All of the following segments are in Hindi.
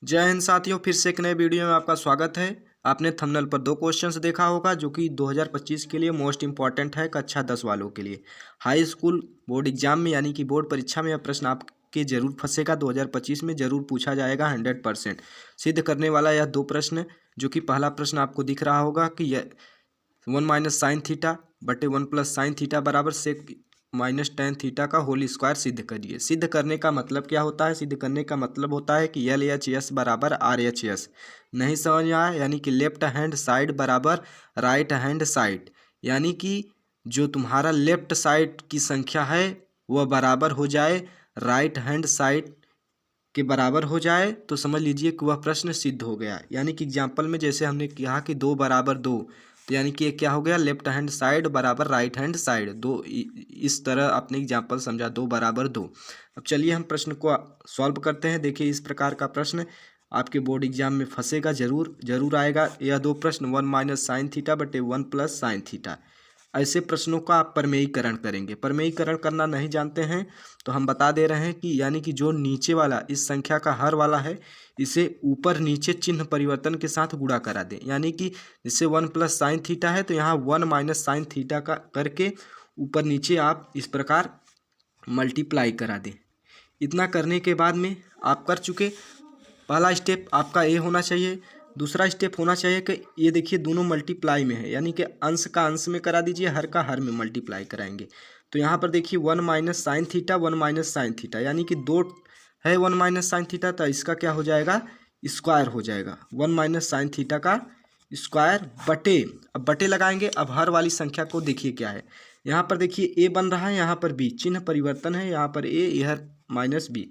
जय हिंद साथियों, फिर से एक नए वीडियो में आपका स्वागत है। आपने थंबनेल पर दो क्वेश्चंस देखा होगा जो कि 2025 के लिए मोस्ट इंपॉर्टेंट है, कक्षा 10 वालों के लिए। हाई स्कूल बोर्ड एग्जाम में यानी कि बोर्ड परीक्षा में यह प्रश्न आपके जरूर फंसेगा। 2025 में जरूर पूछा जाएगा। 100% सिद्ध करने वाला यह दो प्रश्न, जो कि पहला प्रश्न आपको दिख रहा होगा कि यह 1 - sin θ/1 + sin θ बराबर सेक -tan θ का होल स्क्वायर सिद्ध करिए। सिद्ध करने का मतलब क्या होता है? सिद्ध करने का मतलब होता है कि LHS बराबर RHS। नहीं समझ में आया? यानी कि लेफ्ट हैंड साइड बराबर राइट हैंड साइड, यानी कि जो तुम्हारा लेफ्ट साइड की संख्या है वह बराबर हो जाए राइट हैंड साइड के बराबर हो जाए, तो समझ लीजिए कि वह प्रश्न सिद्ध हो गया। यानी कि एग्जाम्पल में जैसे हमने कहा कि 2 बराबर 2, तो यानी कि ये क्या हो गया? लेफ्ट हैंड साइड बराबर राइट हैंड साइड। दो इस तरह अपने एग्जाम्पल समझा, 2 बराबर 2। अब चलिए हम प्रश्न को सॉल्व करते हैं। देखिए, इस प्रकार का प्रश्न आपके बोर्ड एग्जाम में फंसेगा, जरूर आएगा। यह दो प्रश्न 1 - sin θ/1 + sin θ, ऐसे प्रश्नों का आप प्रमेयीकरण करेंगे। प्रमेयीकरण करना नहीं जानते हैं तो हम बता दे रहे हैं कि यानी कि जो नीचे वाला इस संख्या का हर वाला है, इसे ऊपर नीचे चिन्ह परिवर्तन के साथ गुणा करा दें। यानी कि जैसे 1 + sin θ है तो यहाँ 1 - sin θ का करके ऊपर नीचे आप इस प्रकार मल्टीप्लाई करा दें। इतना करने के बाद में आप कर चुके। पहला स्टेप आपका ये होना चाहिए। दूसरा स्टेप होना चाहिए कि ये देखिए दोनों मल्टीप्लाई में है, यानी कि अंश का अंश में करा दीजिए, हर का हर में मल्टीप्लाई कराएंगे। तो यहाँ पर देखिए 1 - sin θ 1 - sin θ, यानी कि दो है 1 - sin θ, तो इसका क्या हो जाएगा? स्क्वायर हो जाएगा। 1 - sin θ का स्क्वायर बटे, अब बटे लगाएंगे। अब हर वाली संख्या को देखिए क्या है। यहाँ पर देखिए ए बन रहा है, यहाँ पर बी, चिन्ह परिवर्तन है। यहाँ पर ए, यह -b,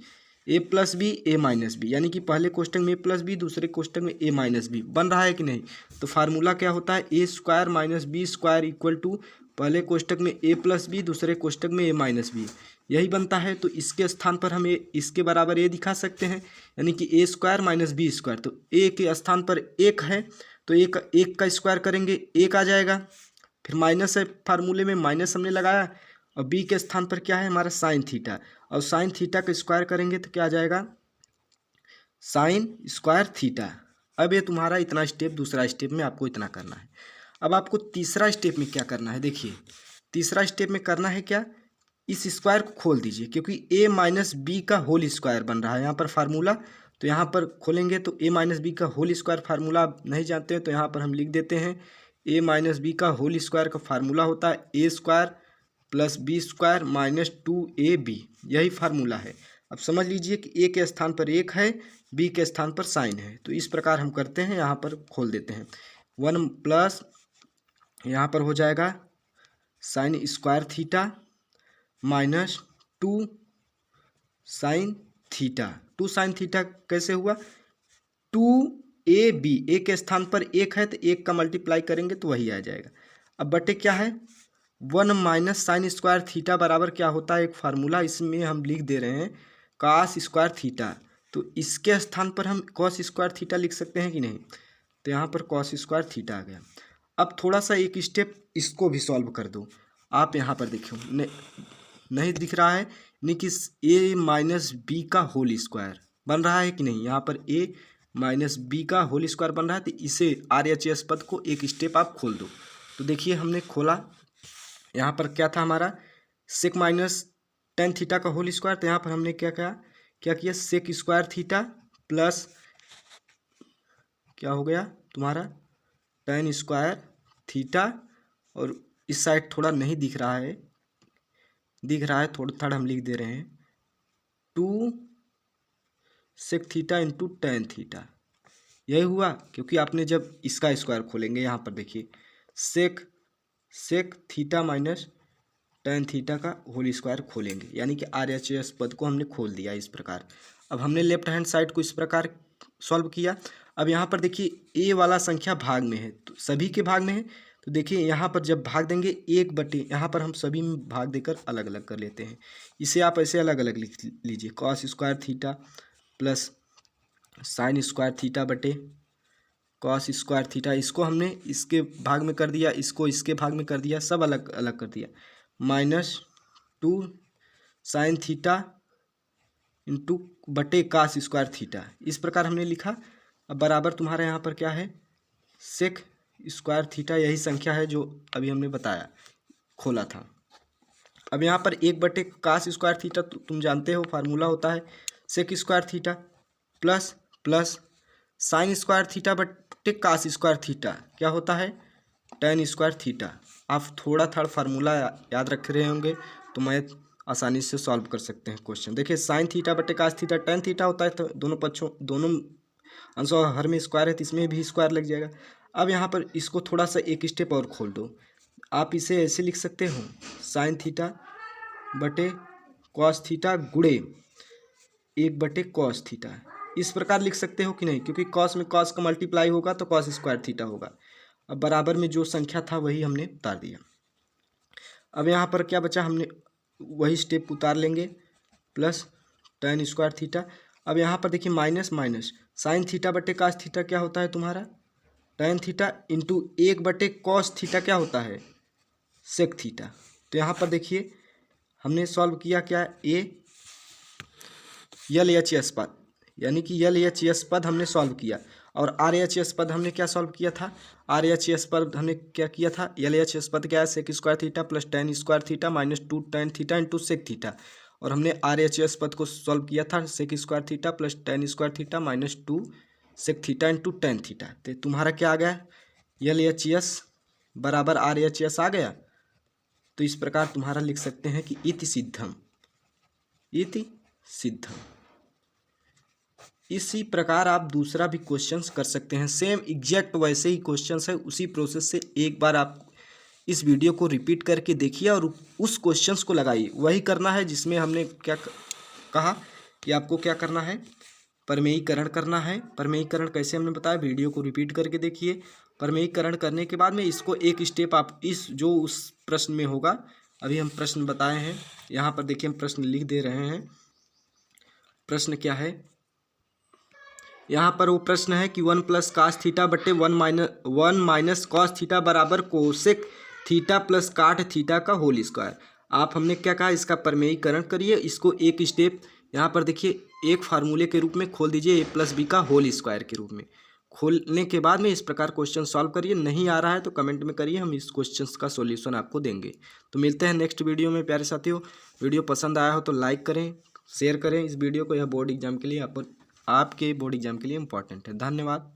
a+b a-b, यानी कि पहले कोष्टक में a+b, दूसरे कोष्टक में a-b बन रहा है कि नहीं? तो फार्मूला क्या होता है? a² - b² इक्वल टू पहले कोष्टक में a+b, दूसरे कोष्टक में a-b, यही बनता है। तो इसके स्थान पर हम इसके बराबर a दिखा सकते हैं, यानी कि a² - b²। तो a के स्थान पर 1 है तो एक का स्क्वायर करेंगे, 1 आ जाएगा। फिर माइनस है, फार्मूले में माइनस हमने लगाया। और b के स्थान पर क्या है हमारा? sin θ, और sin θ का स्क्वायर करेंगे तो क्या आ जाएगा? sin²θ। अब ये तुम्हारा इतना स्टेप, दूसरा स्टेप में आपको इतना करना है। अब आपको तीसरा स्टेप में क्या करना है? देखिए, तीसरा स्टेप में करना है क्या? इस स्क्वायर को खोल दीजिए, क्योंकि a - b का होल स्क्वायर बन रहा है यहाँ पर फार्मूला। तो यहाँ पर खोलेंगे तो a - b का होल स्क्वायर फार्मूला आप नहीं जानते हैं तो यहाँ पर हम लिख देते हैं। a - b का होल स्क्वायर का फार्मूला होता है a² + b² - 2ab, यही फार्मूला है। अब समझ लीजिए कि a के स्थान पर 1 है, b के स्थान पर साइन है। तो इस प्रकार हम करते हैं, यहाँ पर खोल देते हैं। 1 प्लस यहाँ पर हो जाएगा sin² माइनस 2 sin θ। 2 sin θ कैसे हुआ? 2ab, ए के स्थान पर 1 है तो 1 का मल्टीप्लाई करेंगे तो वही आ जाएगा। अब बटे क्या है? 1 - sin² बराबर क्या होता है? एक फार्मूला इसमें हम लिख दे रहे हैं, cos²θ। तो इसके स्थान पर हम cos² लिख सकते हैं कि नहीं? तो यहाँ पर cos² आ गया। अब थोड़ा सा एक स्टेप इसको भी सॉल्व कर दो। आप यहाँ पर देखो, नहीं दिख रहा है? यानी कि a - b का होल स्क्वायर बन रहा है कि नहीं? यहाँ पर a - b का होल स्क्वायर बन रहा है, तो इसे RHS पद को एक स्टेप आप खोल दो। तो देखिए हमने खोला, यहाँ पर क्या था हमारा? सेक -tan θ का होल स्क्वायर। तो यहाँ पर हमने क्या किया? sec² प्लस क्या हो गया तुम्हारा? tan²θ। और इस साइड थोड़ा नहीं दिख रहा है, थोड़ा हम लिख दे रहे हैं 2 sec θ × tan θ। यही हुआ, क्योंकि आपने जब इसका स्क्वायर खोलेंगे, यहाँ पर देखिए सेक θ माइनस tan θ का होल स्क्वायर खोलेंगे, यानी कि RHS पद को हमने खोल दिया इस प्रकार। अब हमने लेफ्ट हैंड साइड को इस प्रकार सॉल्व किया। अब यहाँ पर देखिए a वाला संख्या भाग में है, तो सभी के भाग में है। तो देखिए यहाँ पर जब भाग देंगे 1 बटे, यहाँ पर हम सभी में भाग देकर अलग अलग कर लेते हैं। इसे आप ऐसे अलग अलग लिख लीजिए, cos² प्लस sin² बटे cos²। इसको हमने इसके भाग में कर दिया, इसको इसके भाग में कर दिया, सब अलग अलग कर दिया। -2 sin θ इंटू बटे कास स्क्वायर थीटा, इस प्रकार हमने लिखा। अब बराबर तुम्हारे यहाँ पर क्या है, सेक स्क्वायर थीटा, यही संख्या है जो अभी हमने बताया खोला था। अब यहाँ पर 1 बटे कास स्क्वायर थीटा तुम जानते हो फार्मूला होता है sec square theta plus plus sine square theta बटे कास स्क्वायर थीटा क्या होता है, टेन स्क्वायर थीटा। आप थोड़ा फार्मूला याद रख रहे होंगे तो मैं आसानी से सॉल्व कर सकते हैं क्वेश्चन। देखिए साइन थीटा बटे कास थीटा टेन थीटा होता है, तो दोनों अंशों हर में स्क्वायर है तो इसमें भी स्क्वायर लग जाएगा। अब यहाँ पर इसको थोड़ा सा एक स्टेप और खोल दो, आप इसे ऐसे लिख सकते हो साइन थीटा बटे कॉस थीटा गुणे 1 बटे कॉस थीटा, इस प्रकार लिख सकते हो कि नहीं, क्योंकि कॉस में कॉस का मल्टीप्लाई होगा तो कॉस स्क्वायर थीटा होगा। अब बराबर में जो संख्या था वही हमने उतार दिया। अब यहाँ पर क्या बचा, हमने वही स्टेप उतार लेंगे प्लस टेन स्क्वायर थीटा। अब यहाँ पर देखिए माइनस माइनस साइन थीटा बटे कास थीटा क्या होता है तुम्हारा टेन थीटा इंटू 1 बटे कॉस थीटा क्या होता है सेक थीटा। तो यहाँ पर देखिए हमने सॉल्व किया क्या, LHS पद, यानी कि LHS पद हमने सॉल्व किया, और RHS पद हमने क्या सॉल्व किया था, RHS पद हमने क्या किया था, LHS पद क्या है sec square theta plus tan square theta minus 2 tan theta into sec theta, और हमने RHS पद को सॉल्व किया था sec square theta plus tan square theta minus 2 sec theta into tan theta. तो तुम्हारा क्या आ गया, LHS बराबर RHS आ गया। तो इस प्रकार तुम्हारा लिख सकते हैं कि इति सिद्धम, इति सिद्धम। इसी प्रकार आप दूसरा भी क्वेश्चंस कर सकते हैं, सेम एग्जैक्ट वैसे ही क्वेश्चंस है, उसी प्रोसेस से एक बार आप इस वीडियो को रिपीट करके देखिए और उस क्वेश्चंस को लगाइए। वही करना है जिसमें हमने क्या कहा कि आपको क्या करना है, परमेयीकरण करना है। परमेयीकरण कैसे हमने बताया, वीडियो को रिपीट करके देखिए। परमेयीकरण करने के बाद में इसको एक स्टेप आप इस जो उस प्रश्न में होगा, अभी हम प्रश्न बताए हैं, यहाँ पर देखिए हम प्रश्न लिख दे रहे हैं। प्रश्न क्या है, यहाँ पर वो प्रश्न है कि 1 प्लस कास थीटा बटे 1 माइनस कॉस थीटा बराबर कोसेक थीटा प्लस काट थीटा का होल स्क्वायर। आप हमने क्या कहा, इसका परमेयीकरण करिए, इसको एक स्टेप यहाँ पर देखिए एक फार्मूले के रूप में खोल दीजिए, a+b का होल स्क्वायर के रूप में। खोलने के बाद में इस प्रकार क्वेश्चन सॉल्व करिए। नहीं आ रहा है तो कमेंट में करिए, हम इस क्वेश्चन का सॉल्यूशन आपको देंगे। तो मिलते हैं नेक्स्ट वीडियो में प्यारे साथियों। वीडियो पसंद आया हो तो लाइक करें, शेयर करें इस वीडियो को, यह बोर्ड एग्जाम के लिए आपके बोर्ड एग्जाम के लिए इम्पोर्टेंट है। धन्यवाद।